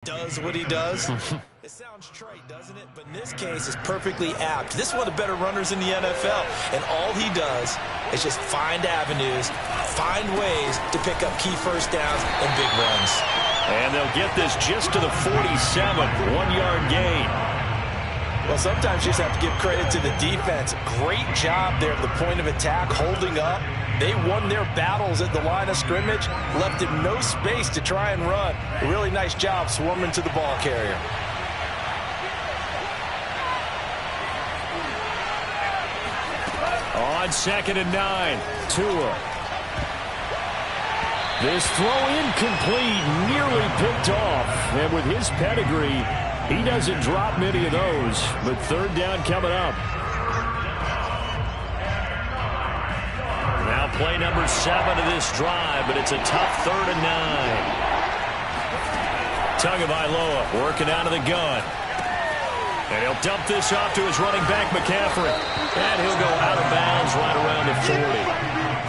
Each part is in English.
Does what he does. It sounds trite, doesn't it? But in this case, it's perfectly apt. This is one of the better runners in the NFL, and all he does is just find avenues, find ways to pick up key first downs and big runs. And they'll get this just to the 47, 1-yard gain. Well, sometimes you just have to give credit to the defense. Great job there at the point of attack, holding up. They won their battles at the line of scrimmage, left him no space to try and run. A really nice job swarming to the ball carrier. On 2nd and 9, Tua. This throw incomplete, nearly picked off. And with his pedigree, he doesn't drop many of those. But 3rd down coming up. Now play number 7 of this drive, but it's a tough 3rd and 9. Tagovailoa working out of the gun. And he'll dump this off to his running back, McCaffrey. And he'll go out of bounds right around the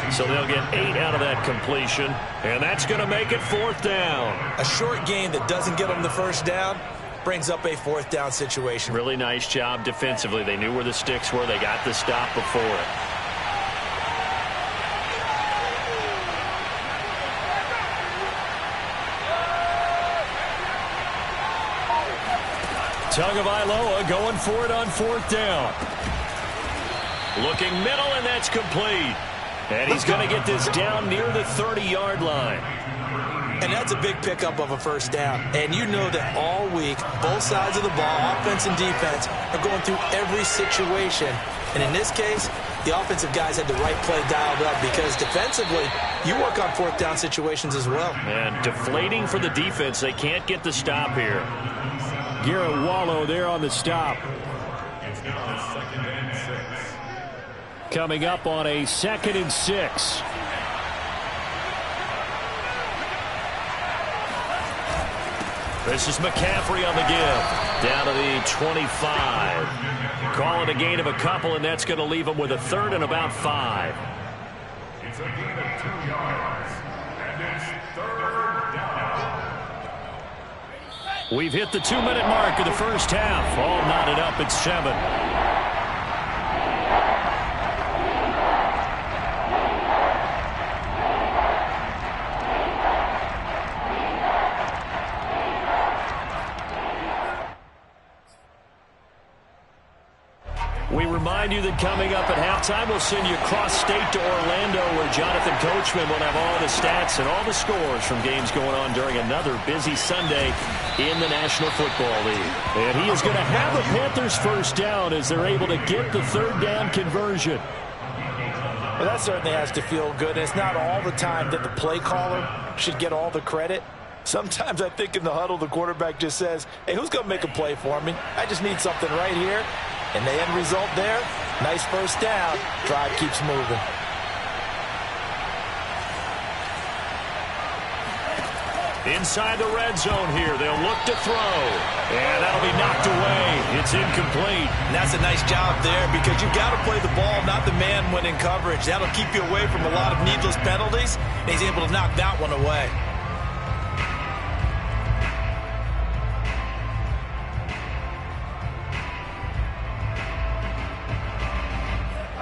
40. So they'll get 8 out of that completion. And that's going to make it 4th down. A short gain that doesn't get them the first down brings up a 4th down situation. Really nice job defensively. They knew where the sticks were. They got the stop before it. Tagovailoa going for it on 4th down. Looking middle, and that's complete. And he's going to get this down near the 30-yard line. And that's a big pickup of a first down. And you know that all week, both sides of the ball, offense and defense, are going through every situation. And in this case, the offensive guys had the right play dialed up because defensively, you work on 4th down situations as well. And deflating for the defense. They can't get the stop here. Garrett Wallow there on the stop. Coming up on a 2nd and 6. This is McCaffrey on the give. Down to the 25. Call it a gain of a couple, and that's going to leave him with a 3rd and about 5. It's a gain of 2 yards, and it's 3rd down. We've hit the 2-minute mark of the first half. All knotted up at 7. We remind you that coming up at halftime, we'll send you cross-state to Orlando, where Jonathan Coachman will have all the stats and all the scores from games going on during another busy Sunday in the National Football League. And he is going to have the Panthers first down as they're able to get the 3rd down conversion. Well, that certainly has to feel good. It's not all the time that the play caller should get all the credit. Sometimes I think in the huddle, the quarterback just says, hey, who's going to make a play for me? I just need something right here. And the end result there, nice first down. Drive keeps moving. Inside the red zone here, they'll look to throw. And that'll be knocked away. It's incomplete. And that's a nice job there because you've got to play the ball, not the man when in coverage. That'll keep you away from a lot of needless penalties. And he's able to knock that one away.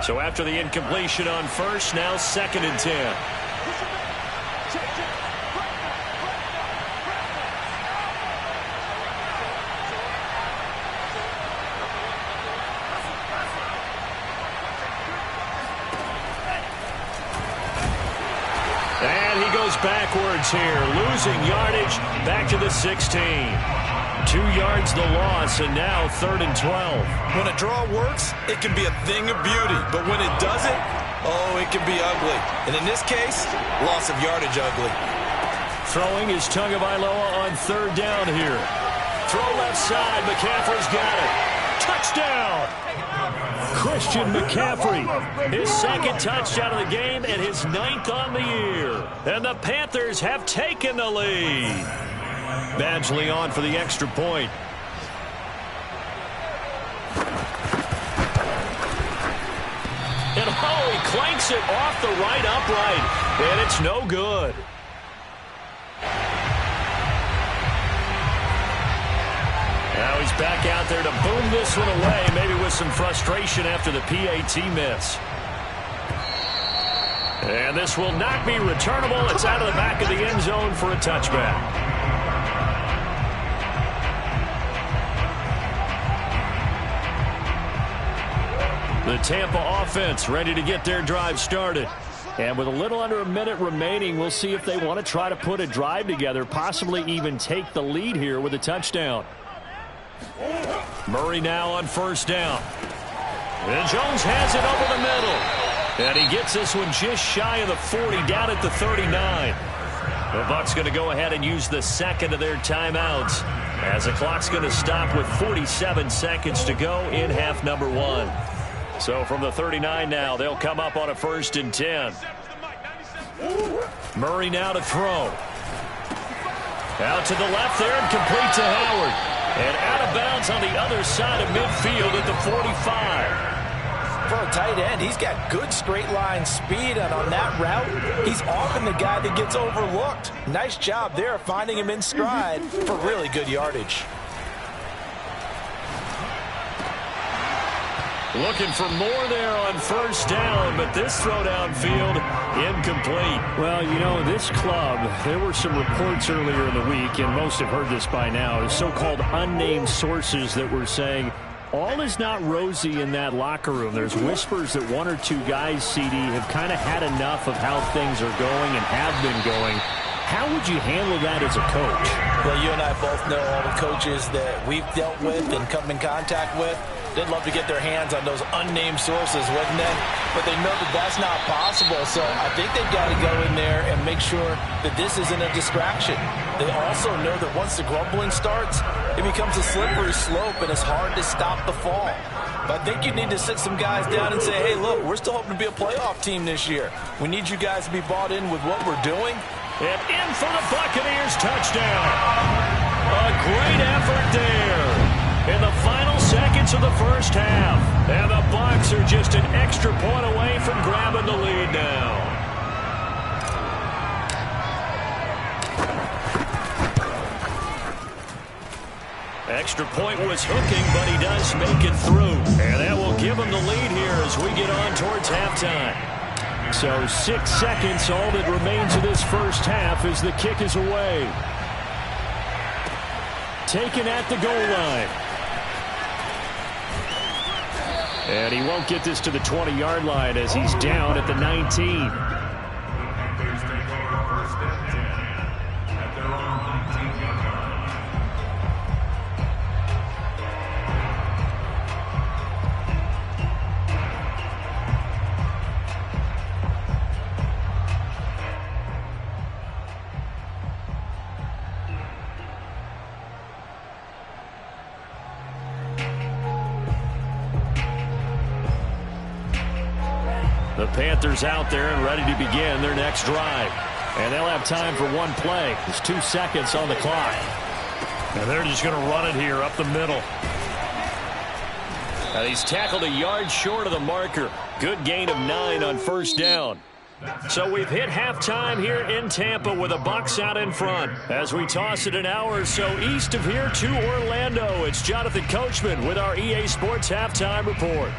So after the incompletion on 1st, now 2nd and 10. And he goes backwards here, losing yardage back to the 16. 2 yards the loss, and now 3rd and 12. When a draw works, it can be a thing of beauty. But when it doesn't, oh, it can be ugly. And in this case, loss of yardage ugly. Throwing is Tagovailoa on 3rd down here. Throw left side. McCaffrey's got it. Touchdown! Christian McCaffrey. His 2nd touchdown of the game and his 9th on the year. And the Panthers have taken the lead. Badgley on for the extra point. And oh, he clanks it off the right upright. And it's no good. He's back out there to boom this one away, maybe with some frustration after the PAT miss. And this will not be returnable. It's out of the back of the end zone for a touchback. The Tampa offense ready to get their drive started. And with a little under a minute remaining, we'll see if they want to try to put a drive together, possibly even take the lead here with a touchdown. Murray now on first down. And Jones has it over the middle. And he gets this one just shy of the 40, down at the 39. The Bucs going to go ahead and use the second of their timeouts, as the clock's going to stop with 47 seconds to go in half number 1. So from the 39 now, they'll come up on a 1st and 10. Murray now to throw. Out to the left there and complete to Howard. And out of bounds on the other side of midfield at the 45. For a tight end, he's got good straight line speed, and on that route, he's often the guy that gets overlooked. Nice job there finding him in stride for really good yardage. Looking for more there on first down, but this throw downfield incomplete. Well, you know, this club, there were some reports earlier in the week, and most have heard this by now, so-called unnamed sources that were saying all is not rosy in that locker room. There's whispers that one or two guys, CD, have kind of had enough of how things are going and have been going. How would you handle that as a coach? Well, you and I both know all the coaches that we've dealt with and come in contact with. They'd love to get their hands on those unnamed sources, wouldn't they? But they know that that's not possible, so I think they've got to go in there and make sure that this isn't a distraction. They also know that once the grumbling starts, it becomes a slippery slope, and it's hard to stop the fall. But I think you need to sit some guys down and say, hey, look, we're still hoping to be a playoff team this year. We need you guys to be bought in with what we're doing. And in for the Buccaneers, touchdown. A great effort there in the final seconds of the first half. And the Bucs are just an extra point away from grabbing the lead now. Extra point was hooking, but he does make it through. And that will give him the lead here as we get on towards halftime. So 6 seconds, all that remains of this first half as the kick is away. Taken at the goal line. And he won't get this to the 20-yard line as he's down at the 19. The Panthers out there and ready to begin their next drive. And they'll have time for one play. There's 2 seconds on the clock. And they're just going to run it here up the middle. And he's tackled a yard short of the marker. Good gain of 9 on first down. So we've hit halftime here in Tampa with the Bucs out in front. As we toss it an hour or so east of here to Orlando, it's Jonathan Coachman with our EA Sports Halftime Report.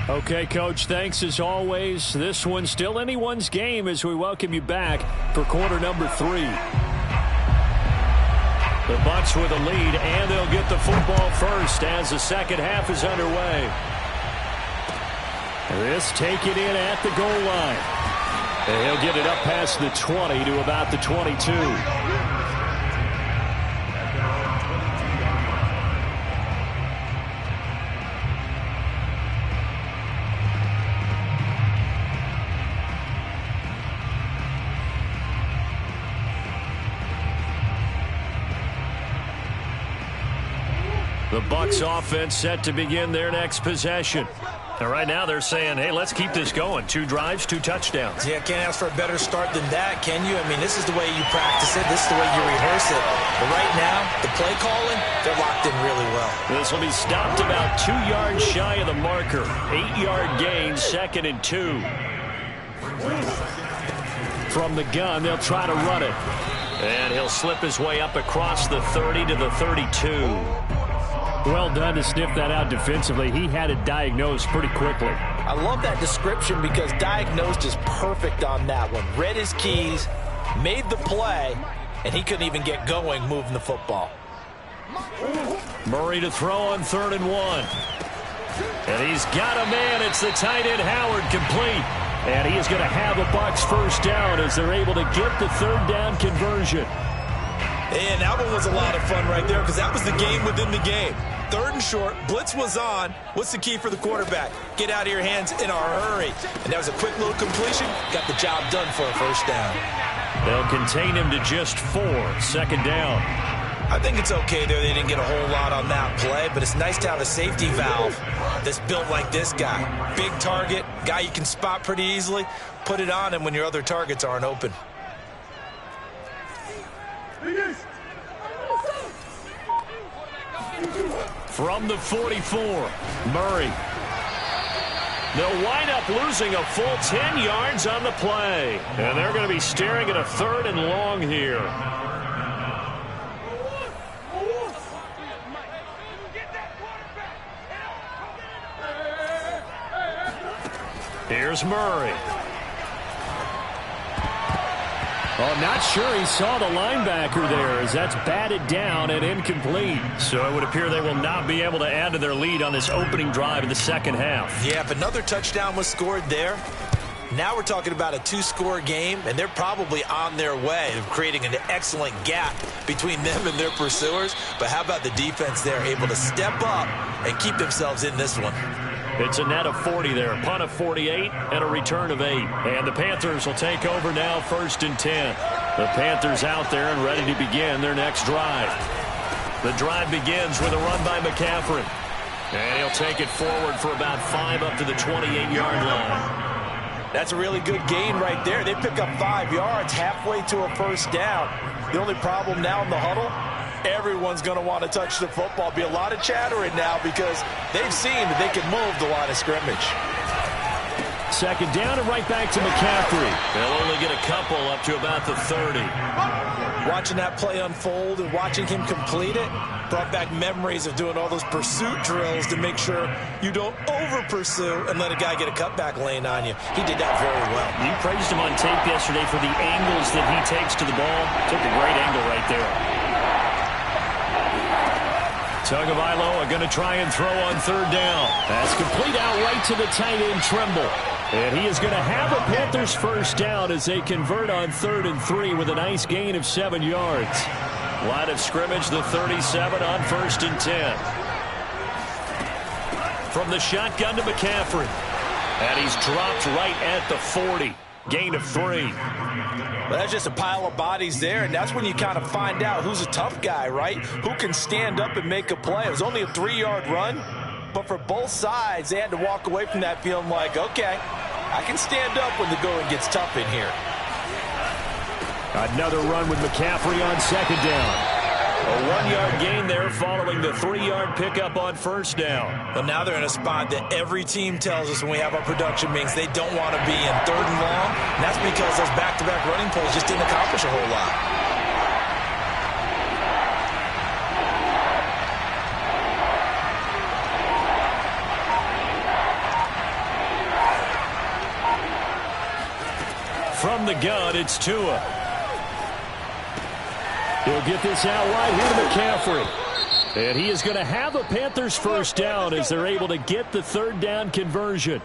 Okay, Coach, thanks as always. This one's still anyone's game as we welcome you back for quarter number 3. The Bucs with a lead, and they'll get the football first as the second half is underway. This taken in at the goal line. And he'll get it up past the 20 to about the 22. The Bucs offense set to begin their next possession. And right now they're saying, hey, let's keep this going. 2 drives, 2 touchdowns. Yeah, can't ask for a better start than that, can you? I mean, this is the way you practice it. This is the way you rehearse it. But right now, the play calling, they're locked in really well. This will be stopped about 2 yards shy of the marker. 8-yard gain, 2nd and 2. From the gun, they'll try to run it. And he'll slip his way up across the 30 to the 32. Well done to sniff that out defensively. He had it diagnosed pretty quickly. I love that description because diagnosed is perfect on that one. Read his keys, made the play, and he couldn't even get going moving the football. Murray to throw on 3rd and 1. And he's got a man. It's the tight end Howard, complete. And he is going to have a Bucs first down as they're able to get the 3rd down conversion. And that one was a lot of fun right there because that was the game within the game. 3rd and short, blitz was on. What's the key for the quarterback? Get out of your hands in a hurry. And that was a quick little completion. Got the job done for a first down. They'll contain him to just 4. 2nd down. I think it's okay there. They didn't get a whole lot on that play, but it's nice to have a safety valve that's built like this guy. Big target, guy you can spot pretty easily. Put it on him when your other targets aren't open. From the 44, Murray. They'll wind up losing a full 10 yards on the play. And they're going to be staring at a 3rd and long here. Here's Murray. Oh, not sure he saw the linebacker there as that's batted down and incomplete. So it would appear they will not be able to add to their lead on this opening drive in the second half. Yeah, if another touchdown was scored there, now we're talking about a 2-score game, and they're probably on their way of creating an excellent gap between them and their pursuers. But how about the defense there, able to step up and keep themselves in this one? It's a net of 40 there, punt of 48, and a return of 8. And the Panthers will take over now, 1st and 10. The Panthers out there and ready to begin their next drive. The drive begins with a run by McCaffrey. And he'll take it forward for about 5 up to the 28-yard line. That's a really good gain right there. They pick up 5 yards halfway to a first down. The only problem now in the huddle, everyone's going to want to touch the football. Be a lot of chattering now because they've seen that they can move the line of scrimmage. 2nd down and right back to McCaffrey. They'll only get a couple up to about the 30. Watching that play unfold and watching him complete it brought back memories of doing all those pursuit drills to make sure you don't over-pursue and let a guy get a cutback lane on you. He did that very well. You praised him on tape yesterday for the angles that he takes to the ball. Took a great angle right there. Tagovailoa going to try and throw on 3rd down. That's complete out right to the tight end, Trimble. And he is going to have a Panthers first down as they convert on 3rd and 3 with a nice gain of 7 yards. Line of scrimmage, the 37 on 1st and 10. From the shotgun to McCaffrey. And he's dropped right at the 40. Gain of 3. Well, that's just a pile of bodies there, and that's when you kind of find out who's a tough guy, right? Who can stand up and make a play. It was only a 3-yard run, but for both sides, they had to walk away from that feeling like, okay, I can stand up when the going gets tough in here. Another run with McCaffrey on 2nd down. A 1-yard gain there following the 3-yard pickup on 1st down. Well, now they're in a spot that every team tells us when we have our production meetings they don't want to be in 3rd and long. And that's because those back-to-back running plays just didn't accomplish a whole lot. From the gun, it's Tua. He'll get this out wide here to McCaffrey. And he is going to have a Panthers first down as they're able to get the 3rd down conversion.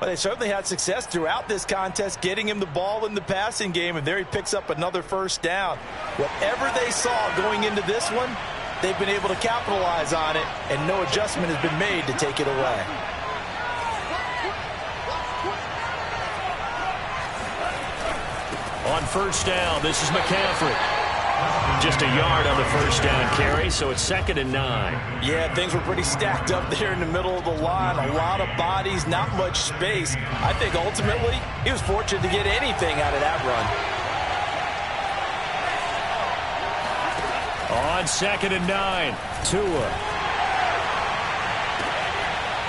Well, they certainly had success throughout this contest, getting him the ball in the passing game, and there he picks up another first down. Whatever they saw going into this one, they've been able to capitalize on it, and no adjustment has been made to take it away. On 1st down, this is McCaffrey. Just a yard on the first down carry, so it's 2nd and 9. Yeah, things were pretty stacked up there in the middle of the line. A lot of bodies, not much space. I think ultimately he was fortunate to get anything out of that run. On 2nd and 9, Tua.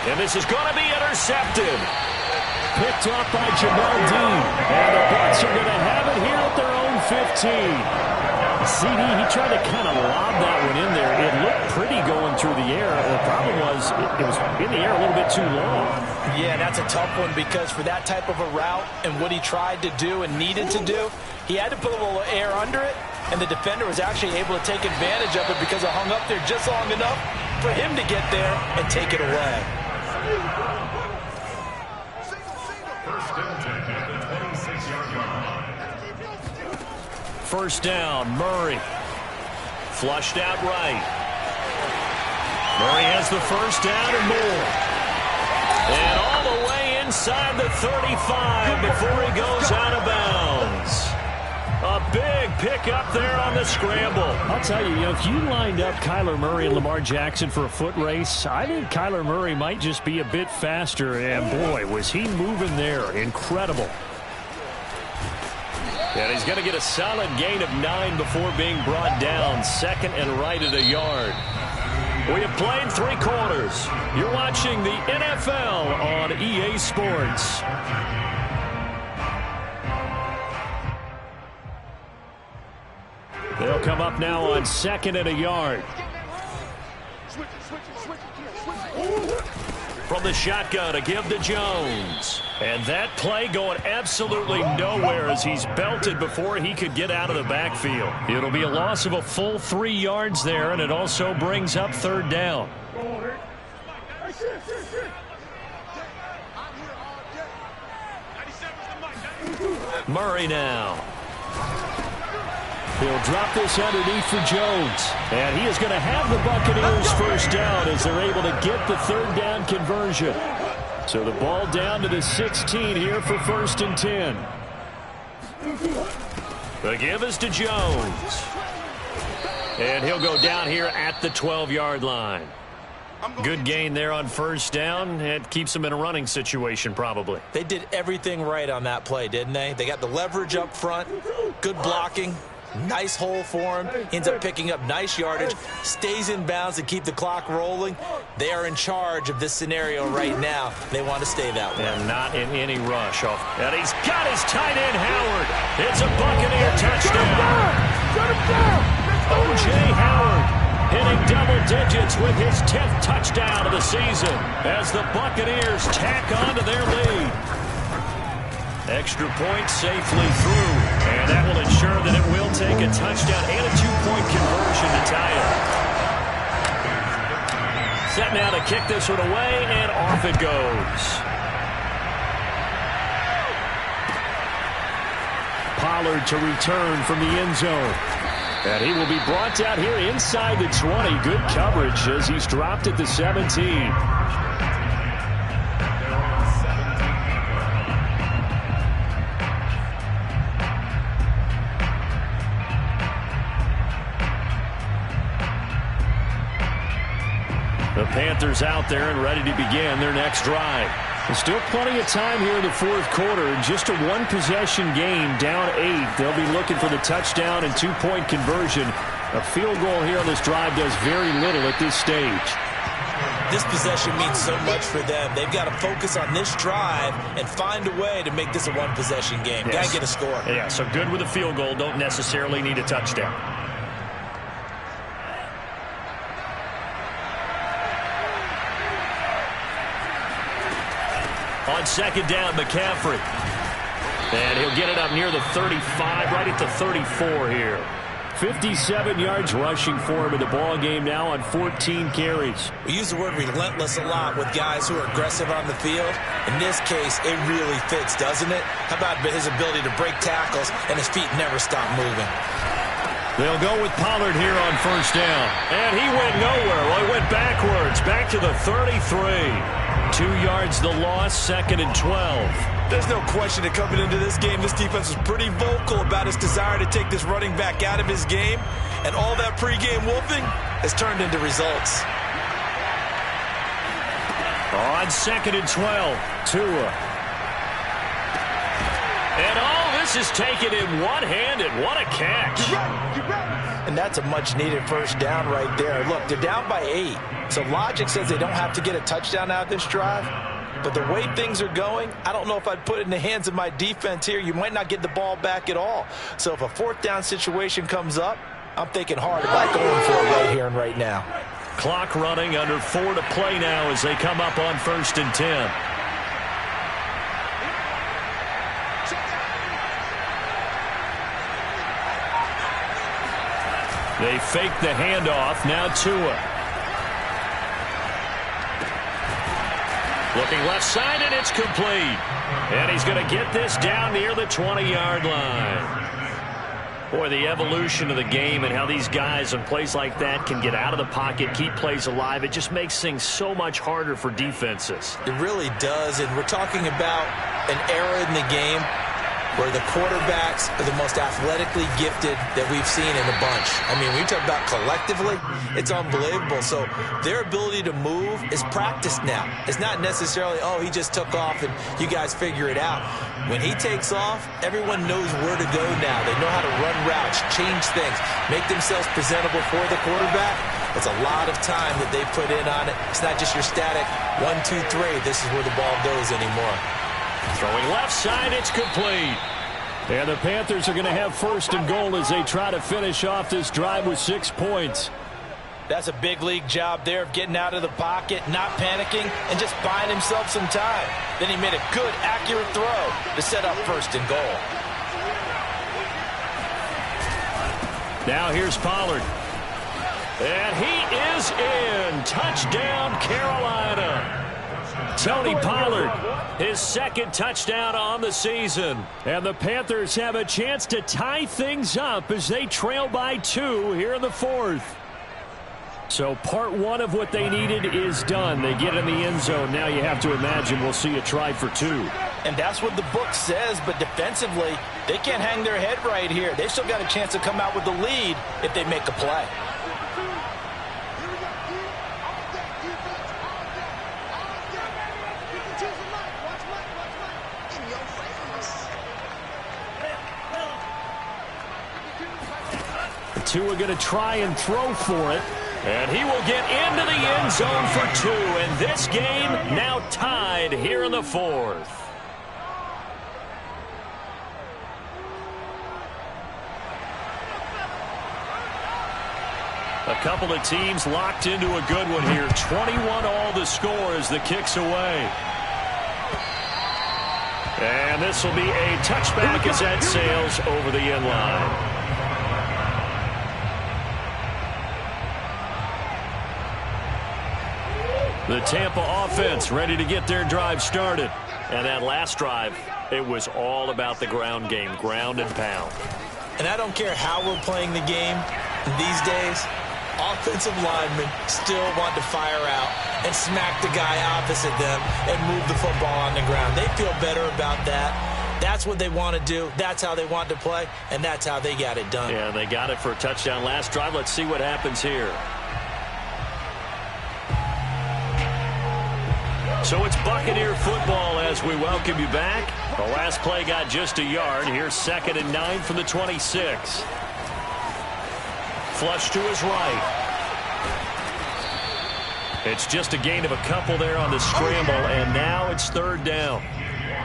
And this is going to be intercepted. Picked off by Jamel Dean. And the Bucs are going to have it 15. CD, he tried to kind of lob that one in there. It looked pretty going through the air. The problem was it was in the air a little bit too long. Yeah, that's a tough one because for that type of a route and what he tried to do and needed to do, he had to put a little air under it, and the defender was actually able to take advantage of it because it hung up there just long enough for him to get there and take it away. First and 10 at the 26-yard line. First down, Murray. Flushed out right. Murray has the first down and more. And all the way inside the 35 before he goes out of bounds. A big pickup there on the scramble. I'll tell you, if you lined up Kyler Murray and Lamar Jackson for a foot race, I think Kyler Murray might just be a bit faster. And boy, was he moving there. Incredible. And he's going to get a solid gain of 9 before being brought down. Second and right at a yard. We have played 3 quarters. You're watching the NFL on EA Sports. They'll come up now on second and a yard. From the shotgun, a give to Jones. And that play going absolutely nowhere as he's belted before he could get out of the backfield. It'll be a loss of a full 3 yards there, and it also brings up third down. Murray now. He'll drop this underneath for Jones. And he is going to have the Buccaneers first down as they're able to get the third down conversion. So the ball down to the 16 here for first and 10. The give is to Jones. And he'll go down here at the 12-yard line. Good gain there on first down. It keeps them in a running situation probably. They did everything right on that play, didn't they? They got the leverage up front, good blocking. Nice hole for him. He ends up picking up nice yardage, stays in bounds to keep the clock rolling. They are in charge of this scenario right now. They want to stay that way. And not in any rush. And he's got his tight end, Howard. It's a Buccaneer touchdown. O.J. Howard hitting double digits with his 10th touchdown of the season as the Buccaneers tack on to their lead. Extra point safely through, and that will ensure that it will take a touchdown and a 2-point conversion to tie it. Set now to kick this one away, and off it goes. Pollard to return from the end zone. And he will be brought down here inside the 20. Good coverage as he's dropped at the 17. The Panthers out there and ready to begin their next drive. There's still plenty of time here in the fourth quarter. Just a one-possession game, down 8. They'll be looking for the touchdown and 2-point conversion. A field goal here on this drive does very little at this stage. This possession means so much for them. They've got to focus on this drive and find a way to make this a one-possession game. Yes. Got to get a score. Yeah, so good with a field goal. Don't necessarily need a touchdown. On second down, McCaffrey. And he'll get it up near the 35, right at the 34 here. 57 yards rushing for him in the ball game now on 14 carries. We use the word relentless a lot with guys who are aggressive on the field. In this case, it really fits, doesn't it? How about his ability to break tackles and his feet never stop moving? They'll go with Pollard here on first down. And he went nowhere. Well, he went backwards, back to the 33. 2 yards the loss, second and 12. There's no question that coming into this game, this defense was pretty vocal about its desire to take this running back out of his game. And all that pregame wolfing has turned into results. On second and 12, Tua. And all this is taken in one-handed. What a catch. And that's a much-needed first down right there. Look, they're down by 8. So logic says they don't have to get a touchdown out of this drive. But the way things are going, I don't know if I'd put it in the hands of my defense here. You might not get the ball back at all. So if a fourth down situation comes up, I'm thinking hard about going for it right here and right now. Clock running, under 4 to play now as they come up on 1st and 10. They fake the handoff. Now Tua. Looking left side, and it's complete. And he's going to get this down near the 20-yard line. Boy, the evolution of the game and how these guys in plays like that can get out of the pocket, keep plays alive, it just makes things so much harder for defenses. It really does, and we're talking about an era in the game where the quarterbacks are the most athletically gifted that we've seen in a bunch. I mean, when you talk about collectively, it's unbelievable. So their ability to move is practiced now. It's not necessarily, oh, he just took off and you guys figure it out. When he takes off, everyone knows where to go now. They know how to run routes, change things, make themselves presentable for the quarterback. It's a lot of time that they put in on it. It's not just your static 1, 2, 3. This is where the ball goes anymore. Throwing left side, it's complete. And the Panthers are going to have 1st and goal as they try to finish off this drive with 6 points. That's a big league job there of getting out of the pocket, not panicking, and just buying himself some time. Then he made a good, accurate throw to set up 1st and goal. Now here's Pollard. And he is in. Touchdown, Carolina. Tony Pollard, his 2nd touchdown on the season. And the Panthers have a chance to tie things up as they trail by 2 here in the 4th. So part 1 of what they needed is done. They get in the end zone. Now you have to imagine we'll see a try for 2. And that's what the book says, but defensively, they can't hang their head right here. They've still got a chance to come out with the lead if they make a play. Tua going to try and throw for it. And he will get into the end zone for 2. And this game now tied here in the 4th. A couple of teams locked into a good one here. 21 all the score as the kick's away. And this will be a touchback as that sails over the end line. The Tampa offense ready to get their drive started. And that last drive, it was all about the ground game, ground and pound. And I don't care how we're playing the game these days, offensive linemen still want to fire out and smack the guy opposite them and move the football on the ground. They feel better about that. That's what they want to do. That's how they want to play, and that's how they got it done. Yeah, they got it for a touchdown last drive. Let's see what happens here. So it's Buccaneer football as we welcome you back. The last play got just a yard. Here's 2nd and 9 from the 26. Flush to his right. It's just a gain of a couple there on the scramble, and now it's 3rd down.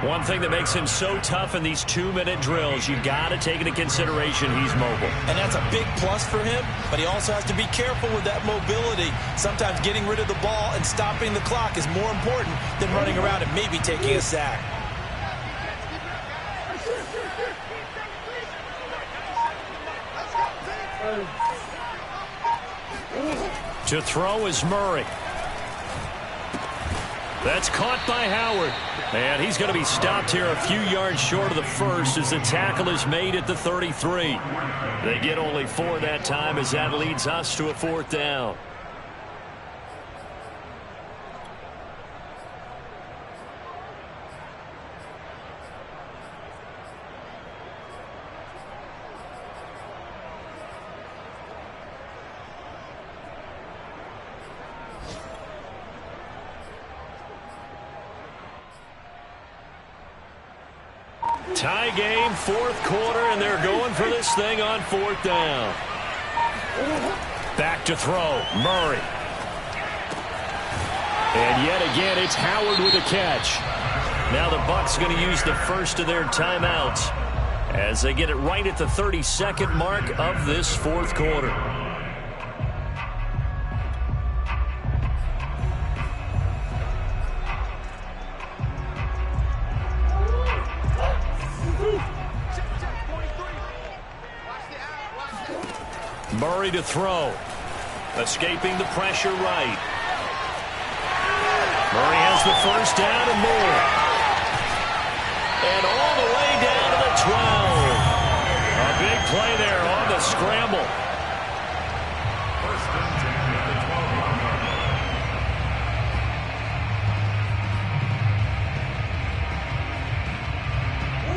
One thing that makes him so tough in these 2-minute drills, you got to take into consideration he's mobile. And that's a big plus for him, but he also has to be careful with that mobility. Sometimes getting rid of the ball and stopping the clock is more important than running around and maybe taking a sack. To throw is Murray. That's caught by Howard. And he's going to be stopped here a few yards short of the first as the tackle is made at the 33. They get only 4 that time as that leads us to a 4th down. Tie game, 4th quarter, and they're going for this thing on 4th down. Back to throw, Murray. And yet again, it's Howard with a catch. Now the Bucs going to use the first of their timeouts as they get it right at the 32nd mark of this fourth quarter. Murray to throw. Escaping the pressure right. Murray has the first down and more. And all the way down to the 12. A big play there on the scramble. First and 10 at the 12-yard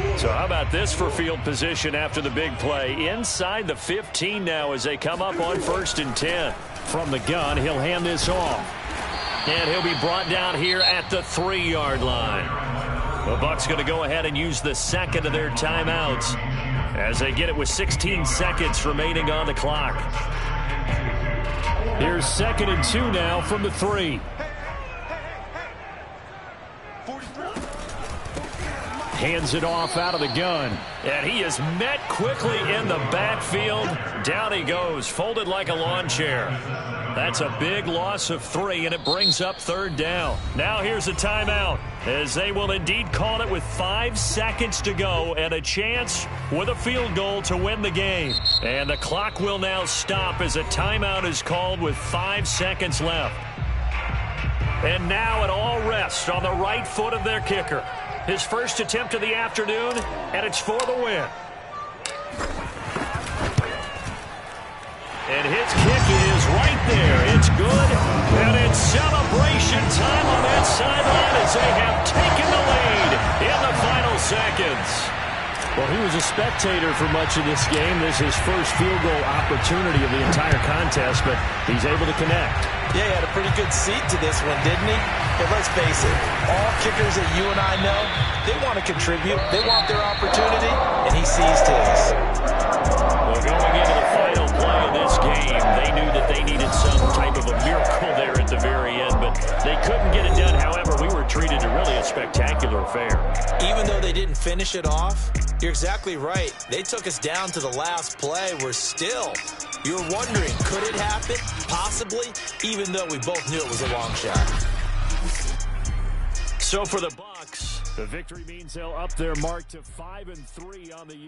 line. So how about this for field position after the big play? Inside the 15 now as they come up on 1st and 10. From the gun, he'll hand this off. And he'll be brought down here at the 3-yard line. The Bucs going to go ahead and use the second of their timeouts as they get it with 16 seconds remaining on the clock. Here's 2nd and 2 now from the 3. Hands it off out of the gun. And he is met quickly in the backfield. Down he goes, folded like a lawn chair. That's a big loss of 3, and it brings up 3rd down. Now here's a timeout, as they will indeed call it with 5 seconds to go and a chance with a field goal to win the game. And the clock will now stop as a timeout is called with 5 seconds left. And now it all rests on the right foot of their kicker. His first attempt of the afternoon, and it's for the win. And his kick is right there. It's good, and it's celebration time on that sideline as they have taken the lead in the final seconds. Well, he was a spectator for much of this game. This is his first field goal opportunity of the entire contest, but he's able to connect. Yeah, he had a pretty good seat to this one, didn't he? But let's face it, all kickers that you and I know, they want to contribute. They want their opportunity, and he seized his. Well, going into the final play of this game, they knew that they needed some type of a miracle there at the very end, but they couldn't get it done. However, we were treated to really a spectacular affair. Even though they didn't finish it off, you're exactly right. They took us down to the last play. We're still, you're wondering, could it happen? Possibly, even though we both knew it was a long shot. So for the Bucs, the victory means they'll up their mark to 5-3 on the year.